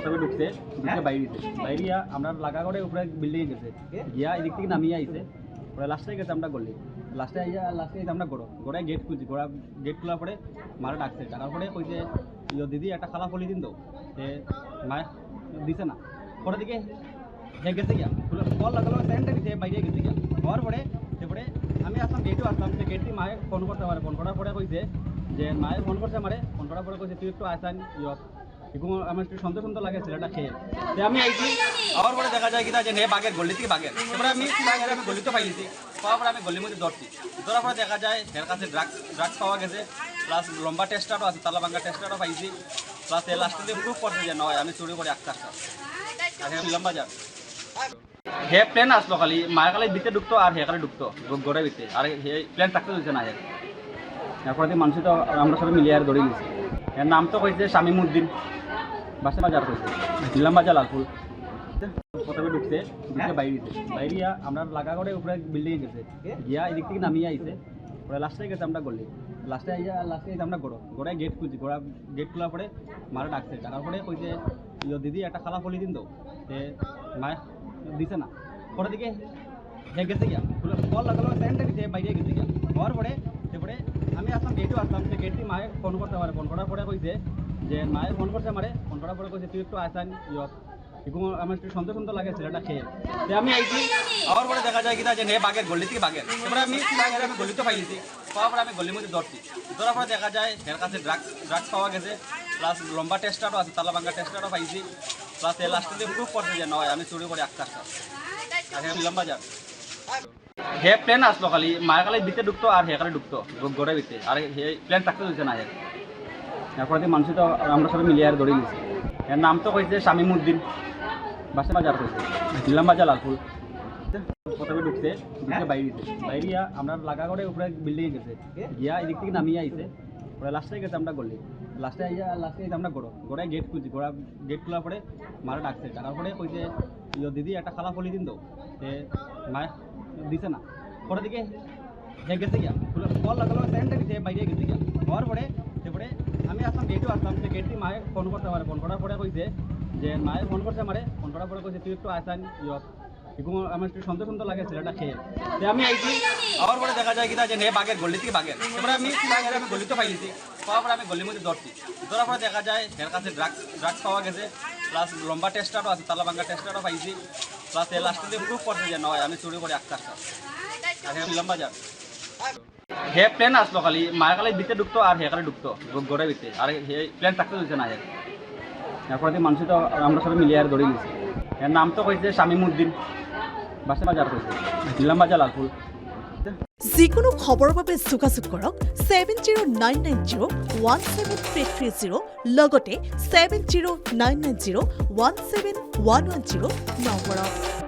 প্রথমে ঢুকছে বাইরিয়া আমরা লাগা করে উপরে বিল্ডিং গেছে গিয়া এদিক থেকে নামিয়ে আইছে পরে লাস্টে গেছে আমরা গলি লাস্টে আমরা গড়ায় গেট খুলছি গেট খোলার পরে মারা ডাকছে ডাকার পরে কইছে দিদি একটা খালা ফলি দিন তো মায়ে দিছে না পরে দিকে গেছে গিয়া কল লাগালো স্যান্ডটা দিতে বাইরে গেছে গিয়া হওয়ার পরে এরপরে আমি আসলাম গেটও আসলাম সে গেট দিয়ে মায়ে ফোন করতে পারে ফোন করার পরে কইছে যে মায়ে ফোন করছে আমারে ফোন করার পরে কইছে তুই একটু আসান এবং আমার একটু সুন্দর লাগে ছেলেটা খেয়ে আমি আইছি আবার পরে দেখা যায় কিনা যে নে বাঘের গলি থেকে বাঘের এবারে আমি গলিতে পাইলিছি পাওয়ার পরে আমি গলির মধ্যে ধরছি ধরার পরে দেখা যায় এর কাছে ড্রাগস পাওয়া গেছে প্লাস লম্বা টেস্টারও আছে তালা ভাঙ্গা টেস্টারও পাইছি প্লাস এর লাস্টে দিয়ে প্রুফ করছে যে নয় আমি চুরি করে একটা লম্বা যার হে প্লেন আসলো খালি মায়ের খালি দিতে ঢুকতো আর হে খালি ঢুকতো গড়ে দিতে আর হে প্লেন থাকতে দিচ্ছে না এরপরে মানুষ তো আমরা সবাই মিলিয়ে আর দৌড়ে গেছি এর নাম তো কইছে শামিমুদ্দিন বাসা বাজার কইছে নিলাম বাজার লালপুর প্রথমে ঢুকছে বাইরিয়া আমরা লাগা করে উপরে বিল্ডিং গেছে গিয়া এদিক থেকে নামিয়ে আইছে পরে লাস্টে গেছে আমরা গলি লাস্টে আমরা গড়ায় গেট খুলছি গেট খোলার পরে মারা ডাকছে ডাকার পরে কইছে দিদি একটা খালা ফলি দিন তো মায়ে দিছে না পরে দিকে গেছে গিয়া কল লাগালো স্যান্ডটা দিতে বাইরে গেছে গিয়া হওয়ার পরে এরপরে আমি আসলাম গেটও আসলাম সে গেট দিয়ে মায়ে ফোন করতে পারে ফোন করার পরে কইছে যে মায়ে ফোন করছে আমারে ফোন করার পরে কইছে তুই একটু আসান এবং আমার একটু সুন্দর লাগে ছেলেটা খেয়ে আমি আইছি আবার পরে দেখা যায় কিনা যে নে বাঘের গলি থেকে বাঘের এবারে আমি গলিতে পাইলিছি পাওয়ার পরে আমি গলির মধ্যে ধরছি ধরার পরে দেখা যায় এর কাছে ড্রাগস পাওয়া গেছে প্লাস লম্বা টেস্টারও আছে তালা ভাঙ্গা টেস্টারও পাইছি প্লাস এর লাস্টে দিয়ে প্রুফ করছে যে নয় আমি চুরি করে একটা লম্বা যার হে প্লেন আসলো খালি মায়ের খালি দিতে ঢুকতো আর হে খালি ঢুকতো গড়ে দিতে আর হে প্লেন থাকতে দিচ্ছে না এরপরে মানুষ তো আমরা সবাই মিলিয়ে আর দৌড়ে গেছি এর নাম তো কইছে শামিমুদ্দিন বাসা বাজার কইছে নিলাম বাজার লালপুর প্রথমে ঢুকছে বাইরিয়া আমরা লাগা করে উপরে বিল্ডিং গেছে গিয়া এদিক থেকে নামিয়ে আইছে পরে লাস্টে গেছে আমরা গলি লাস্টে আমরা গড়ায় গেট খুলছি গেট খোলার পরে মারা ডাকছে ডাকার পরে কইছে দিদি একটা খালা ফলি দিন তো মায়ে দিছে না পরে দিকে গেছে গিয়া কল লাগালো স্যান্ডটা দিতে বাইরে গেছে গিয়া হওয়ার পরে এরপরে আমি আসলাম গেটও আসলাম সে গেট দিয়ে মায়ে ফোন করতে পারে ফোন করার পরে কইছে যে মায়ে ফোন করছে আমারে ফোন করার পরে কইছে তুই একটু আসান এবং আমার একটু সুন্দর লাগে ছেলেটা খেয়ে আমি আইছি আবার পরে দেখা যায় কিনা যে নে বাঘের গলি থেকে বাঘের এবারে আমি গলিতে পাইলিছি পাওয়ার পরে আমি গলির মধ্যে ধরছি ধরার পরে দেখা যায় এর কাছে ড্রাগস পাওয়া গেছে প্লাস লম্বা টেস্টারও আছে তালা ভাঙ্গা টেস্টারও পাইছি প্লাস এর লাস্টে দিয়ে প্রুফ করছে যে নয় আমি চুরি করে একটা লম্বা যার হে প্লেন আসলো খালি মায়ের খালি দিতে ঢুকতো আর হে খালি ঢুকতো গড়ে দিতে আর হে প্লেন থাকতে দিচ্ছে না এরপরে মানুষ তো আমরা সবাই মিলিয়ে আর দৌড়ে গেছি এর নাম তো কইছে শামিমুদ্দিন বাসা বাজার কইছে নিলাম বাজার লালপুর যিকোনো খবৰৰ বাবে যোগাযোগ কৰক 7099017330 লগতে 7099017110 নম্বৰত।